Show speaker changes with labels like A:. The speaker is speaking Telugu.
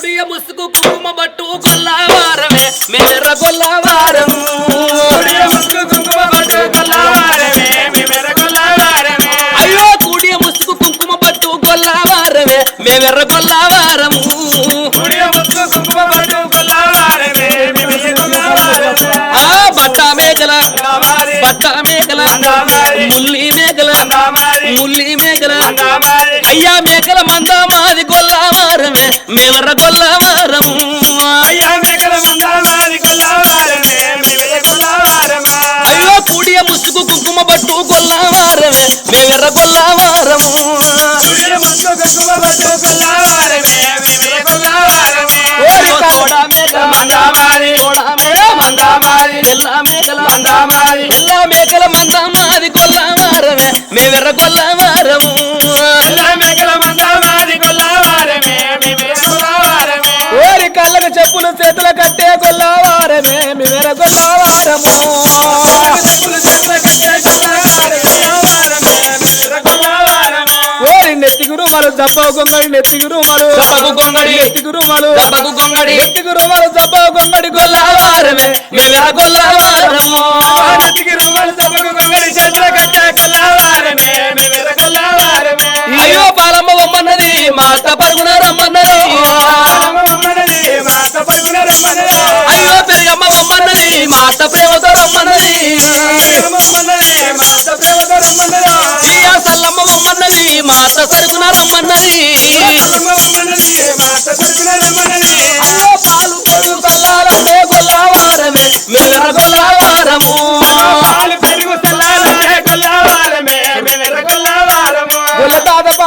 A: ముసుగు కుంకుమ బట్టు గొల్లవారమే మేర గొల్లవారం ముసుగు కుంకుమ బట్టు గొల్లవారమే మేర గొల్లవారమే అయ్యో కూడియ ముసుగు కుంకుమ బట్టు గొల్లవారమే మేర గొల్లవారం కూడియ ముసుగు కుంకుమ బట్టు గొల్లవారమే మేర గొల్లవారం ఆ బట్ట మేకల ముల్లి మేకల అయ్యా మేకల మందమాది గొల్లవారమే మేవర గొల్లవారము అయ్యా మేకల మందమాది గొల్లవారమే మేవర గొల్లవారము అయ్యో కూడియ ముసుగు కుంకుమ బట్టు గొల్లవారమే మేవర గొల్లవారము కూడియ ముసుగు కుంకుమ బట్టు గొల్లవారమే మేవర గొల్లవారము ఓరి కోడా మేకల మందమాది ఎల్ల మేకల మందమాది గొల్లవారమే మేవర గొల్లవారము ఓరి కళ్ళకు చెప్పులు చేతుల కట్టే గొల్లవారమే మేర గొల్లవారము ఓరి నెత్తిగురు మరు జబ్బ గొంగడి నెత్తిగురు మరు జబ్బ గొంగడి గొల్లవారమే మేర గొల్లవారము అయ్యో పాలమ్మ బొమ్మన్నది మాట పరుగున రమ్మన్నది అయ్యో పెరియమ్మ బొమ్మన్నది మాట ప్రేమతో రమ్మన్నది ఇయ్య సల్లమ్మ బొమ్మన్నది మాట సరుగున రమ్మన్నది